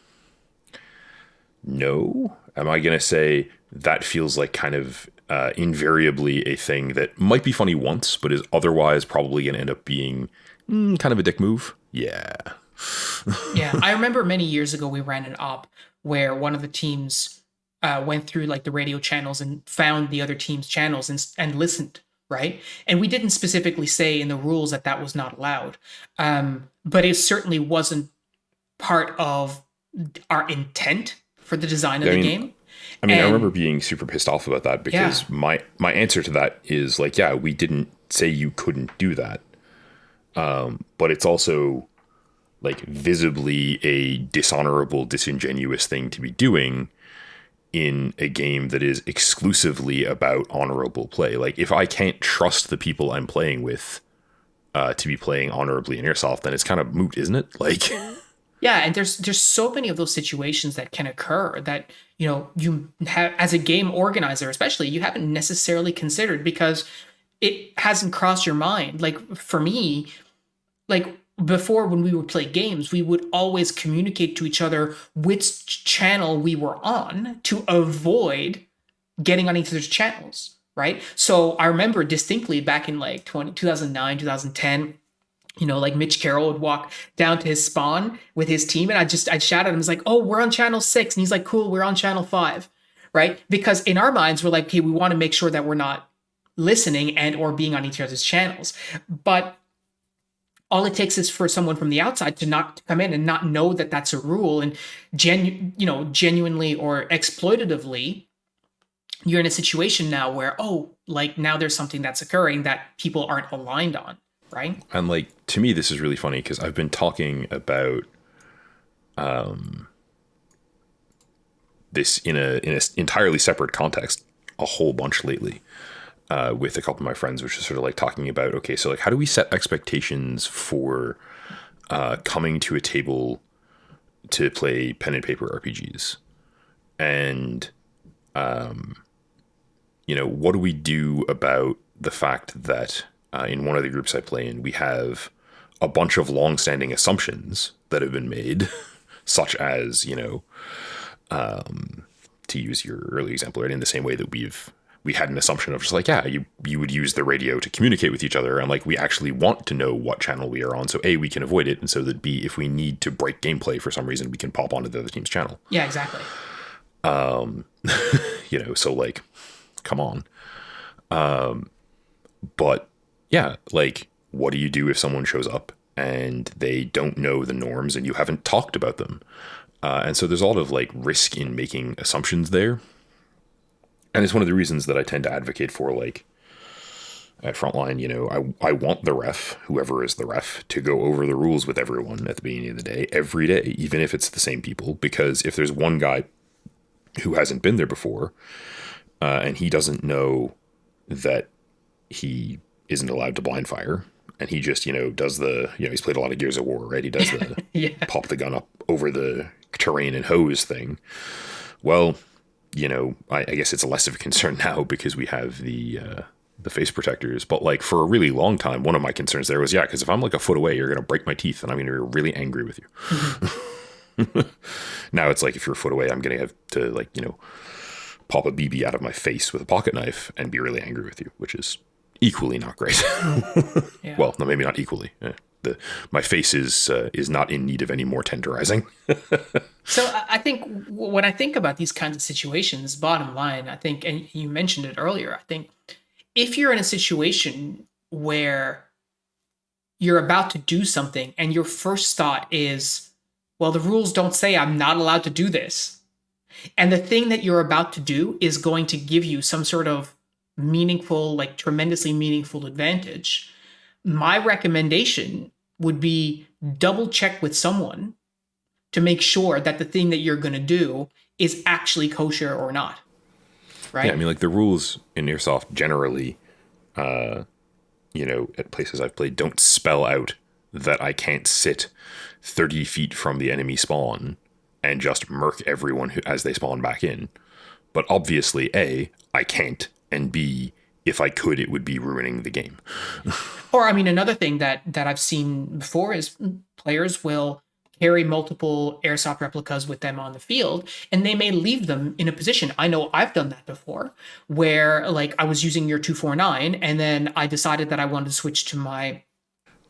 No. Am I going to say that feels like kind of invariably a thing that might be funny once, but is otherwise probably going to end up being kind of a dick move? Yeah. Yeah. I remember many years ago, we ran an op where one of the teams went through like the radio channels and found the other team's channels and listened, right? And we didn't specifically say in the rules that that was not allowed. But it certainly wasn't part of our intent for the design of the game. I mean, I remember being super pissed off about that because my answer to that is like, yeah, we didn't say you couldn't do that. But it's also like visibly a dishonorable, disingenuous thing to be doing in a game that is exclusively about honorable play. Like, if I can't trust the people I'm playing with to be playing honorably in Airsoft, then it's kind of moot, isn't it? Like, yeah, and there's so many of those situations that can occur that, you know, you have, as a game organizer especially, you haven't necessarily considered because it hasn't crossed your mind. Like for me, like before, when we would play games, we would always communicate to each other which channel we were on to avoid getting on each other's channels, right? So I remember distinctly back in like 2009, 2010, you know, like Mitch Carroll would walk down to his spawn with his team, and I'd shout at him, it's like, oh, we're on channel 6. And he's like, cool, we're on channel 5, right? Because in our minds, we're like, okay, we want to make sure that we're not listening and or being on each other's channels. But all it takes is for someone from the outside to not come in and not know that that's a rule, and genuinely or exploitatively, you're in a situation now where, oh, like now there's something that's occurring that people aren't aligned on, right? And like, to me, this is really funny because I've been talking about this in a entirely separate context a whole bunch lately. With a couple of my friends, which is sort of like talking about, okay, so like how do we set expectations for coming to a table to play pen and paper RPGs. And, what do we do about the fact that in one of the groups I play in, we have a bunch of long-standing assumptions that have been made, such as, to use your early example, right, in the same way that we had an assumption of just like, yeah, you would use the radio to communicate with each other, and like we actually want to know what channel we are on, so A, we can avoid it, and so that B, if we need to break gameplay for some reason, we can pop onto the other team's channel. Yeah, exactly. So like, come on. But yeah, like, what do you do if someone shows up and they don't know the norms and you haven't talked about them? And so there's a lot of like risk in making assumptions there. And it's one of the reasons that I tend to advocate for, like, at Frontline, I want the ref, whoever is the ref, to go over the rules with everyone at the beginning of the day, every day, even if it's the same people. Because if there's one guy who hasn't been there before, and he doesn't know that he isn't allowed to blind fire, and he just, does he's played a lot of Gears of War, right? He does the Yeah. pop the gun up over the terrain and hose thing. Well, I guess it's less of a concern now because we have the face protectors. But like for a really long time, one of my concerns there was, because if I'm like a foot away, you're going to break my teeth and I'm going to be really angry with you. Mm-hmm. Now it's like, if you're a foot away, I'm going to have to like, pop a BB out of my face with a pocket knife and be really angry with you, which is equally not great. Yeah. Well, no, maybe not equally. My face is not in need of any more tenderizing. So I think when I think about these kinds of situations, bottom line, I think, and you mentioned it earlier, I think if you're in a situation where you're about to do something and your first thought is, well, the rules don't say I'm not allowed to do this, and the thing that you're about to do is going to give you some sort of meaningful, like tremendously meaningful advantage, my recommendation would be double check with someone to make sure that the thing that you're going to do is actually kosher or not. Right? Yeah, I mean, like the rules in Airsoft generally, at places I've played, don't spell out that I can't sit 30 feet from the enemy spawn and just murk everyone as they spawn back in. But obviously, A, I can't, and B, if I could, it would be ruining the game. Or, I mean, another thing that I've seen before is players will carry multiple airsoft replicas with them on the field, and they may leave them in a position. I know I've done that before, where like I was using your 249, and then I decided that I wanted to switch to my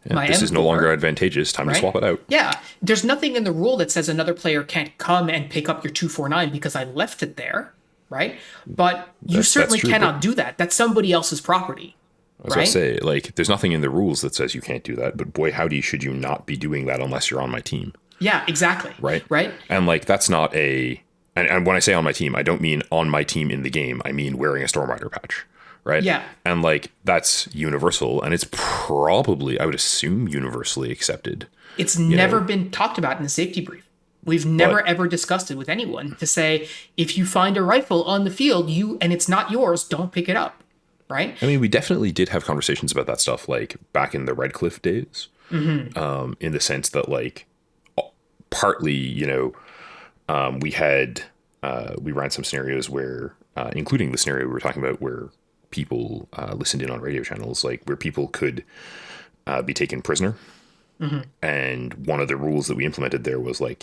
this M4, is no longer advantageous. Time to swap it out. Yeah, there's nothing in the rule that says another player can't come and pick up your 249 because I left it there, right? But you certainly cannot do that. That's somebody else's property. I was going to say, like, there's nothing in the rules that says you can't do that, but boy, howdy, should you not be doing that unless you're on my team. Yeah, exactly. Right? Right? And, like, that's not and when I say on my team, I don't mean on my team in the game. I mean wearing a Stormrider patch, right? Yeah. And, like, that's universal, and it's probably, I would assume, universally accepted. It's never been talked about in a safety brief. We've never ever discussed it with anyone to say, if you find a rifle on the field, and it's not yours, don't pick it up. Right? I mean, we definitely did have conversations about that stuff, like back in the Redcliffe days, in the sense that, like, partly, we ran some scenarios where, including the scenario we were talking about, where people listened in on radio channels, like where people could be taken prisoner. Mm-hmm. And one of the rules that we implemented there was like,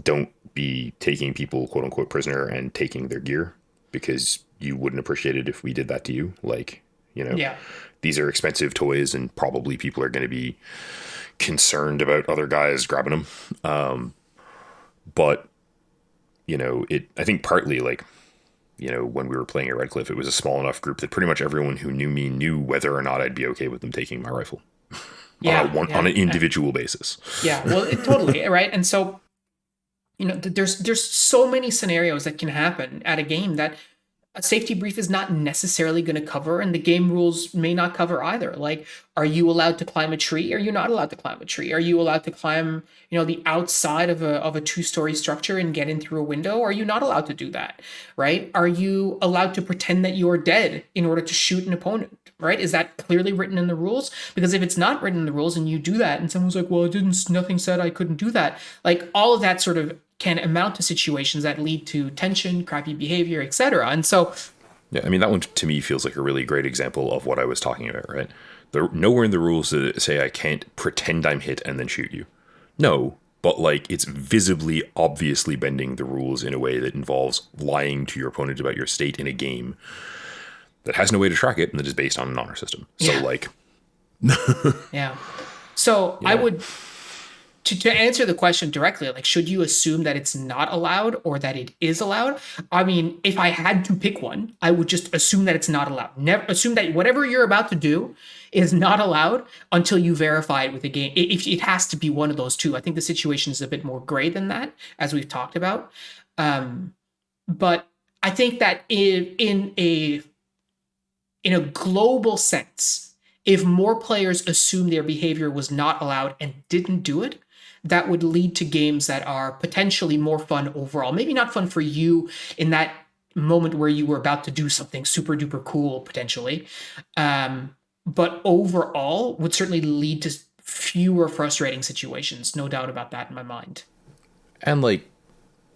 don't be taking people, quote unquote, prisoner and taking their gear, because you wouldn't appreciate it if we did that to you. Like, these are expensive toys and probably people are going to be concerned about other guys grabbing them. But, I think partly like, when we were playing at Redcliffe, it was a small enough group that pretty much everyone who knew me knew whether or not I'd be okay with them taking my rifle. On an individual basis. Yeah, well, totally, right? And so, there's so many scenarios that can happen at a game that a safety brief is not necessarily going to cover, and the game rules may not cover either. Like, are you allowed to climb a tree? Are you not allowed to climb a tree? Are you allowed to climb, the outside of a two-story structure and get in through a window? Are you not allowed to do that? Right? Are you allowed to pretend that you are dead in order to shoot an opponent? Right? Is that clearly written in the rules? Because if it's not written in the rules and you do that, and someone's like, "Well, it didn't. Nothing said I couldn't do that." Like, all of that sort of can amount to situations that lead to tension, crappy behavior, etc. And so, Yeah, I mean, that one to me feels like a really great example of what I was talking about, right? Nowhere in the rules does it say I can't pretend I'm hit and then shoot you. No, but like it's visibly, obviously bending the rules in a way that involves lying to your opponent about your state in a game that has no way to track it and that is based on an honor system. So, yeah, like, yeah. So you I know, would to answer the question directly, like, should you assume that it's not allowed or that it is allowed? I mean, if I had to pick one, I would just assume that it's not allowed. Never assume that whatever you're about to do is not allowed until you verify it with a game. It has to be one of those two. I think the situation is a bit more gray than that, as we've talked about. But I think that in a global sense, if more players assume their behavior was not allowed and didn't do it, that would lead to games that are potentially more fun overall. Maybe not fun for you in that moment where you were about to do something super duper cool, potentially. But overall would certainly lead to fewer frustrating situations. No doubt about that in my mind. and like,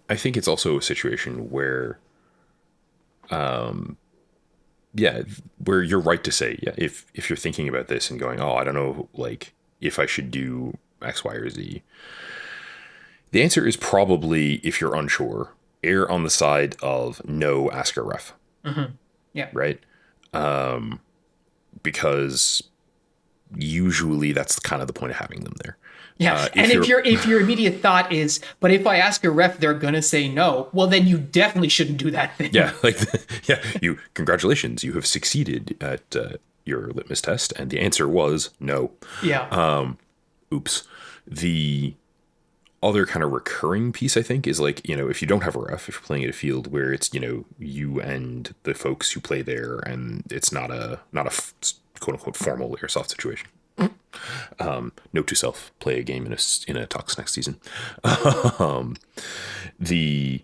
I think it's also a situation where, yeah, where you're right to say, yeah, if you're thinking about this and going, oh, I don't know, like, if I should do X, Y, or Z, the answer is probably, if you're unsure, err on the side of no, ask a ref, Mm-hmm. Yeah. right? Because usually that's kind of the point of having them there. Yeah, and If you're, if your immediate thought is, but if I ask a ref, they're gonna say no. Well, then you definitely shouldn't do that thing. yeah, like, yeah, congratulations, you have succeeded at your litmus test, and the answer was no. Yeah. Oops. The other kind of recurring piece, I think, is like, if you don't have a ref, if you're playing at a field where it's, you and the folks who play there, and it's not a quote unquote formal airsoft situation. Note to self: play a game in a tux next season. The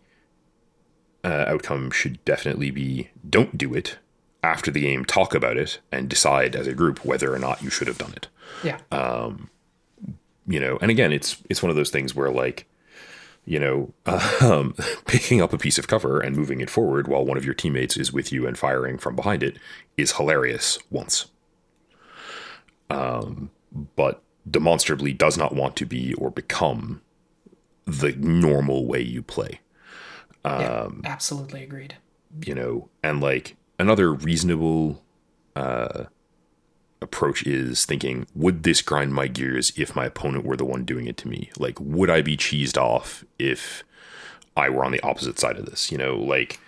outcome should definitely be don't do it. After the game, talk about it and decide as a group whether or not you should have done it. Yeah. And again, it's one of those things where, like, picking up a piece of cover and moving it forward while one of your teammates is with you and firing from behind it is hilarious once. But demonstrably does not want to be or become the normal way you play. Yeah. Absolutely agreed. And like another reasonable approach is thinking, would this grind my gears if my opponent were the one doing it to me? Like, would I be cheesed off if I were on the opposite side of this? Like,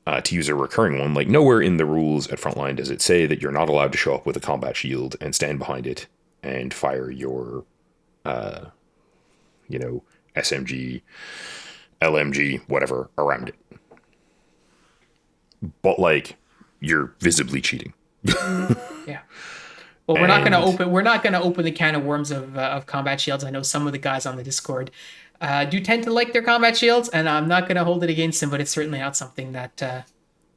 to use a recurring one, like, nowhere in the rules at Frontline does it say that you're not allowed to show up with a combat shield and stand behind it and fire your, SMG, LMG, whatever, around it. But, like, you're visibly cheating. Yeah. Well, we're not gonna open the can of worms of combat shields. I know some of the guys on the Discord do tend to like their combat shields, and I'm not gonna hold it against them, but it's certainly not something that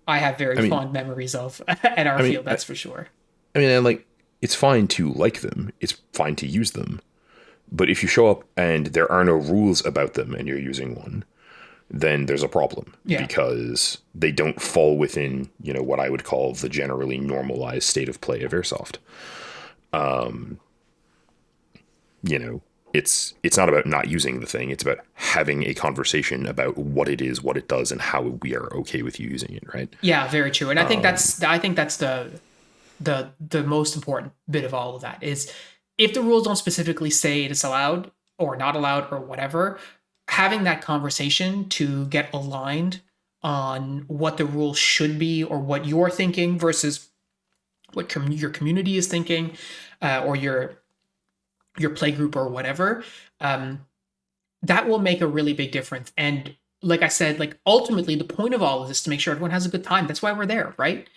I have very fond memories of at our field. That's for sure. And like, it's fine to like them. It's fine to use them. But if you show up and there are no rules about them and you're using one, then there's a problem. Yeah. Because they don't fall within, what I would call the generally normalized state of play of airsoft. It's not about not using the thing. It's about having a conversation about what it is, what it does, and how we are okay with you using it, right? Yeah, very true. And I think that's the most important bit of all of that is, if the rules don't specifically say it's allowed or not allowed or whatever, having that conversation to get aligned on what the rules should be or what you're thinking versus what your community is thinking, or your play group or whatever, that will make a really big difference. And like I said, like ultimately the point of all of this is to make sure everyone has a good time. That's why we're there, right?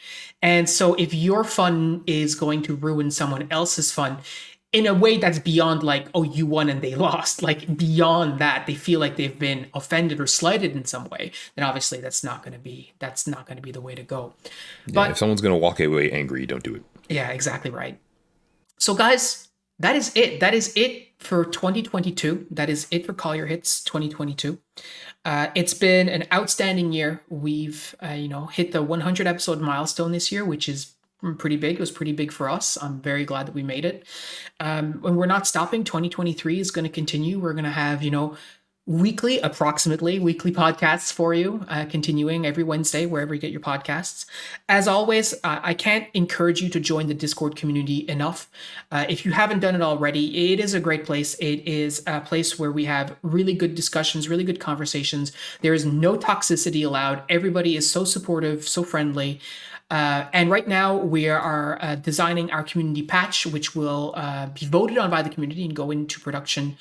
And so if your fun is going to ruin someone else's fun in a way that's beyond like, oh, you won and they lost, like beyond that, they feel like they've been offended or slighted in some way, then obviously that's not going to be the way to go. Yeah, if But someone's going to walk away angry, don't do it. yeah, exactly right. So, guys, that is it. That is it for 2022. That is it for Collier Hits 2022. It's been an outstanding year. We've, hit the 100 episode milestone this year, which is pretty big. It was pretty big for us. I'm very glad that we made it. And we're not stopping. 2023 is going to continue. We're going to have, approximately weekly podcasts for you, continuing every Wednesday, wherever you get your podcasts. As always, I can't encourage you to join the Discord community enough. If you haven't done it already, it is a great place. It is a place where we have really good discussions, really good conversations. There is no toxicity allowed. Everybody is so supportive, so friendly. And right now we are designing our community patch, which will be voted on by the community and go into production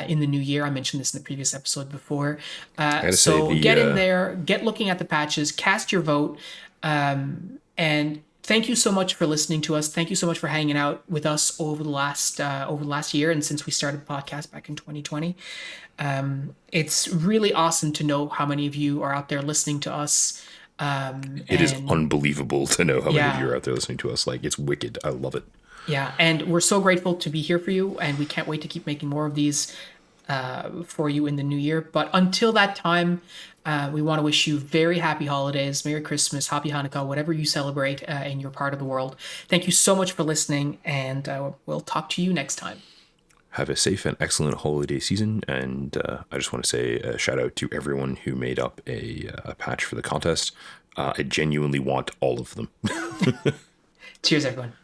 in the new year. I mentioned this in the previous episode before. I gotta say So get in there, get looking at the patches, cast your vote, and thank you so much for listening to us. Thank you so much for hanging out with us over the last year and since we started the podcast back in 2020. It's really awesome to know how many of you are out there listening to us. It is And unbelievable to know how many of yeah, you are out there listening to us. Like, it's wicked. I love it. yeah, and we're so grateful to be here for you, and we can't wait to keep making more of these for you in the new year. But until that time, we want to wish you very happy holidays, Merry Christmas, Happy Hanukkah, whatever you celebrate in your part of the world. Thank you so much for listening, and we'll talk to you next time. Have a safe and excellent holiday season. And I just want to say a shout out to everyone who made up a patch for the contest. I genuinely want all of them. Cheers, everyone.